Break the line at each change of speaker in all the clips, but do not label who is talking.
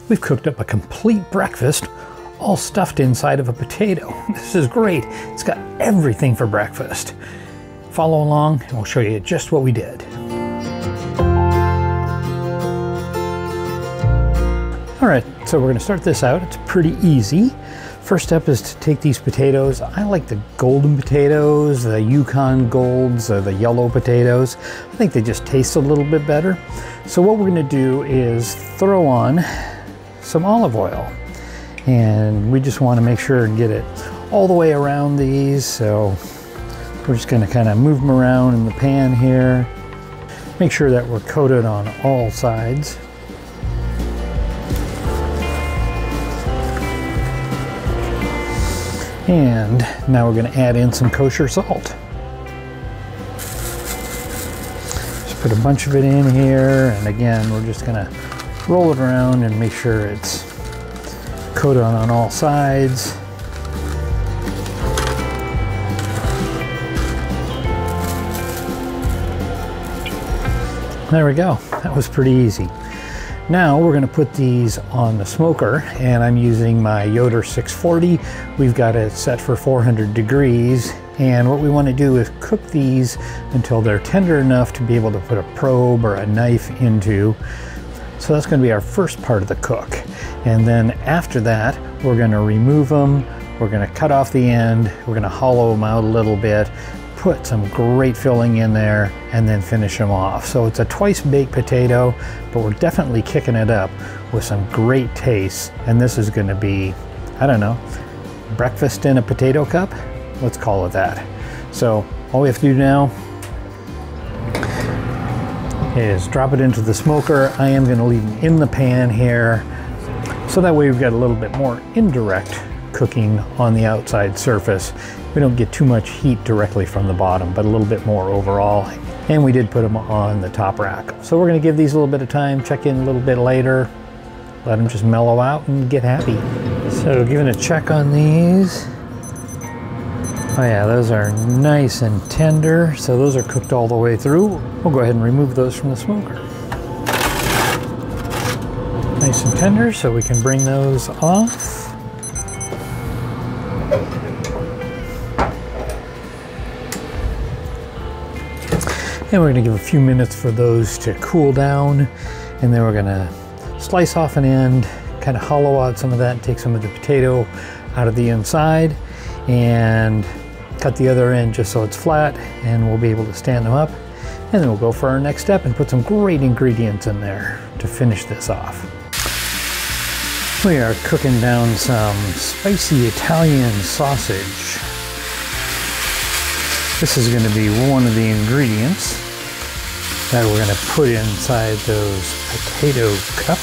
We've cooked up a complete breakfast, all stuffed inside of a potato. This is great. It's got everything for breakfast. Follow along and we'll show you just what we did. All right, so we're gonna start this out. It's pretty easy. First step is to take these potatoes. I like the golden potatoes, the Yukon Golds, or the yellow potatoes. I think they just taste a little bit better. So what we're gonna do is throw on some olive oil. And we just wanna make sure and get it all the way around these. So we're just gonna kind of move them around in the pan here. Make sure that we're coated on all sides. And now we're going to add in some kosher salt. Just put a bunch of it in here, and again, we're just going to roll it around and make sure it's coated on all sides. There we go. That was pretty easy. Now we're going to put these on the smoker, and I'm using my Yoder 640. We've got it set for 400 degrees, and what we want to do is cook these until they're tender enough to be able to put a probe or a knife into. So that's going to be our first part of the cook. And then after that, we're going to remove them. We're going to cut off the end. We're going to hollow them out a little bit, put some great filling in there, and then finish them off. So it's a twice baked potato, but we're definitely kicking it up with some great taste. And this is going to be, I don't know, breakfast in a potato cup? Let's call it that. So all we have to do now is drop it into the smoker. I am going to leave them in the pan here, so that way we've got a little bit more indirect cooking on the outside surface. We don't get too much heat directly from the bottom, but a little bit more overall. And we did put them on the top rack. So we're going to give these a little bit of time, check in a little bit later, let them just mellow out and get happy. So giving a check on these. Oh yeah, those are nice and tender. So those are cooked all the way through. We'll go ahead and remove those from the smoker. Nice and tender, so we can bring those off. And we're going to give a few minutes for those to cool down, and then we're going to slice off an end, kind of hollow out some of that, and take some of the potato out of the inside, and cut the other end just so it's flat, and we'll be able to stand them up. And then we'll go for our next step and put some great ingredients in there to finish this off. We are cooking down some spicy Italian sausage. This is going to be one of the ingredients that we're going to put inside those potato cups.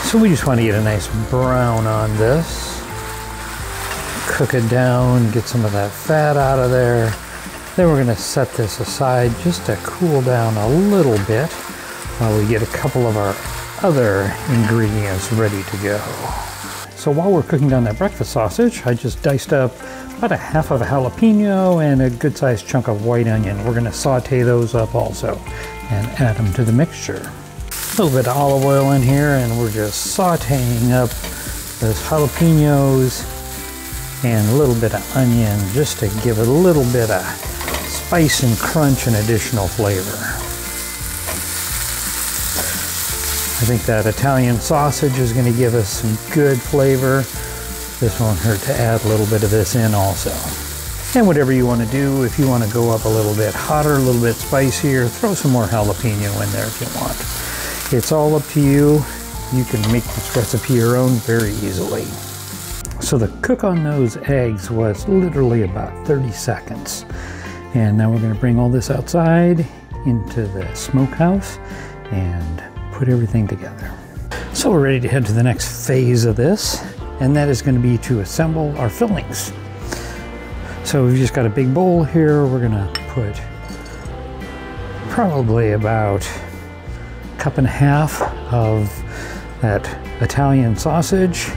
So we just want to get a nice brown on this. Cook it down, get some of that fat out of there. Then we're going to set this aside just to cool down a little bit while we get a couple of our other ingredients ready to go. So while we're cooking down that breakfast sausage, I just diced up about a half of a jalapeno and a good sized chunk of white onion. We're going to saute those up also and add them to the mixture. A little bit of olive oil in here, and we're just sauteing up those jalapenos and a little bit of onion just to give it a little bit of spice and crunch and additional flavor. I think that Italian sausage is going to give us some good flavor. This won't hurt to add a little bit of this in also. And whatever you want to do, if you want to go up a little bit hotter, a little bit spicier, throw some more jalapeno in there if you want. It's all up to you. You can make this recipe your own very easily. So the cook on those eggs was literally about 30 seconds. And now we're going to bring all this outside into the smokehouse and put everything together. So we're ready to head to the next phase of this, and that is going to be to assemble our fillings. So we've just got a big bowl here. We're going to put probably about a cup and a half of that Italian sausage.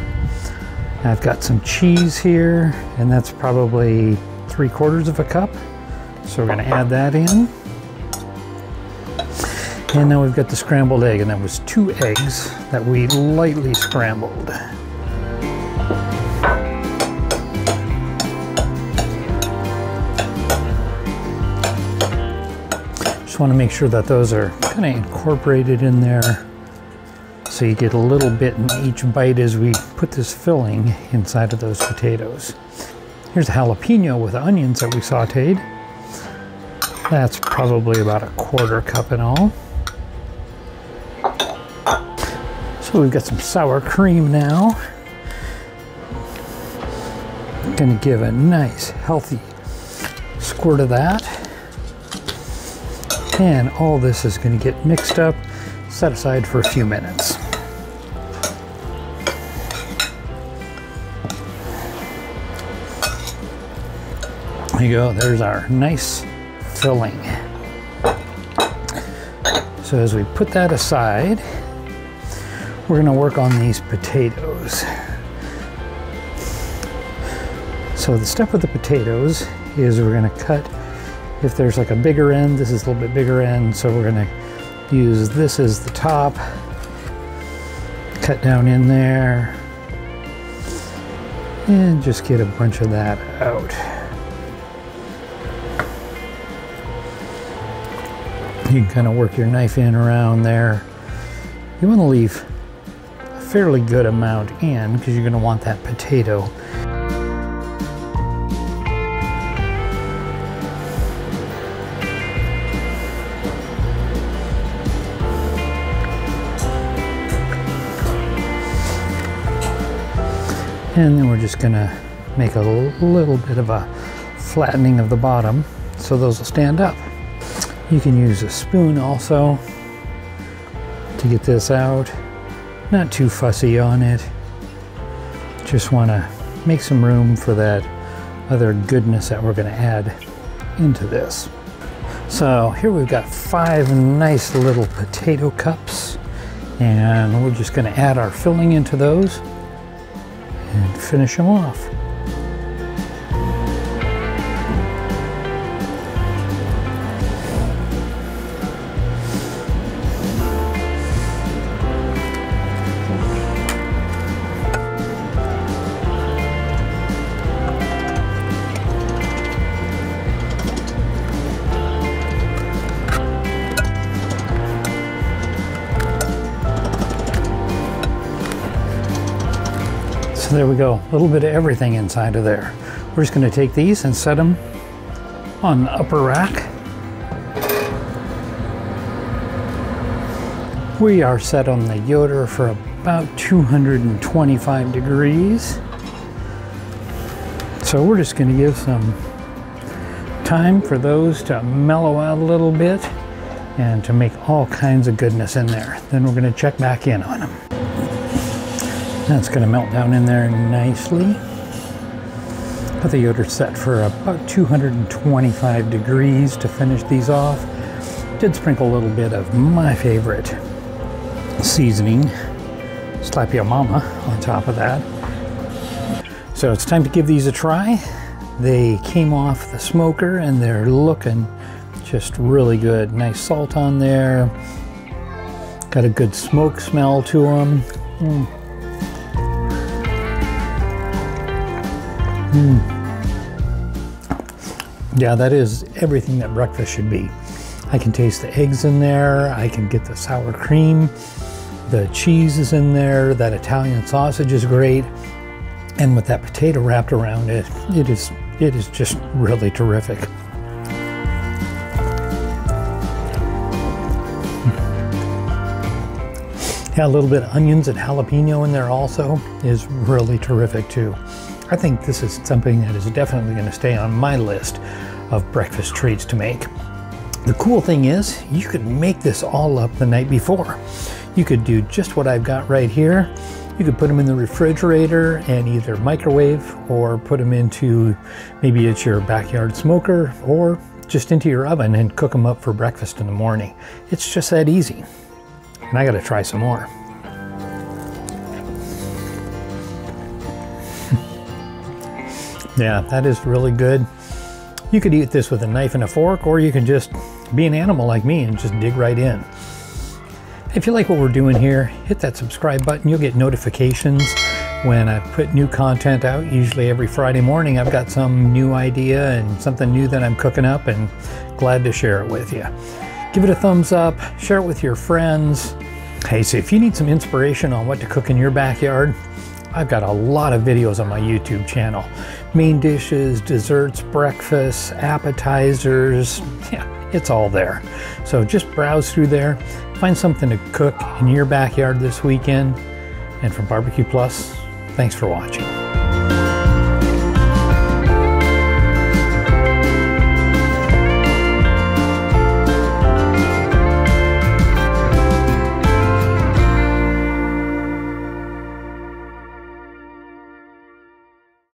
I've got some cheese here, and that's probably 3/4 of a cup. So we're going to add that in. And now we've got the scrambled egg, and that was 2 eggs that we lightly scrambled. Just want to make sure that those are kind of incorporated in there, so you get a little bit in each bite as we put this filling inside of those potatoes. Here's a jalapeno with onions that we sauteed. That's probably about a 1/4 cup in all. So we've got some sour cream now. Gonna give a nice healthy squirt of that. And all this is gonna get mixed up, set aside for a few minutes. There you go, there's our nice filling. So as we put that aside, we're going to work on these potatoes. So the step with the potatoes is we're going to cut, if there's like a bigger end, this is a little bit bigger end, so we're going to use this as the top, cut down in there, and just get a bunch of that out. You can kind of work your knife in around there. You want to leave a fairly good amount in because you're going to want that potato. And then we're just going to make a little bit of a flattening of the bottom so those will stand up. You can use a spoon also to get this out. Not too fussy on it. Just want to make some room for that other goodness that we're going to add into this. So here we've got 5 nice little potato cups, and we're just going to add our filling into those and finish them off. So there we go, a little bit of everything inside of there. We're just going to take these and set them on the upper rack. We are set on the Yoder for about 225 degrees. So we're just going to give some time for those to mellow out a little bit and to make all kinds of goodness in there. Then we're going to check back in on them. That's going to melt down in there nicely. Got the Yoder set for about 225 degrees to finish these off. Did sprinkle a little bit of my favorite seasoning, Slap Ya Mama, on top of that. So it's time to give these a try. They came off the smoker and they're looking just really good. Nice salt on there. Got a good smoke smell to them. Yeah, that is everything that breakfast should be. I can taste the eggs in there. I can get the sour cream. The cheese is in there. That Italian sausage is great. And with that potato wrapped around it, it is just really terrific. Yeah, a little bit of onions and jalapeno in there also is really terrific too. I think this is something that is definitely going to stay on my list of breakfast treats to make. The cool thing is you could make this all up the night before. You could do just what I've got right here. You could put them in the refrigerator and either microwave or put them into, maybe it's your backyard smoker, or just into your oven and cook them up for breakfast in the morning. It's just that easy. And I got to try some more. Yeah, that is really good. You could eat this with a knife and a fork, or you can just be an animal like me and just dig right in. If you like what we're doing here, hit that subscribe button. You'll get notifications when I put new content out. Usually every Friday morning I've got some new idea and something new that I'm cooking up, and glad to share it with you. Give it a thumbs up, share it with your friends. Hey, so if you need some inspiration on what to cook in your backyard, I've got a lot of videos on my YouTube channel. Main dishes, desserts, breakfasts, appetizers, yeah, it's all there. So just browse through there, find something to cook in your backyard this weekend. And from Barbecue Plus, thanks for watching.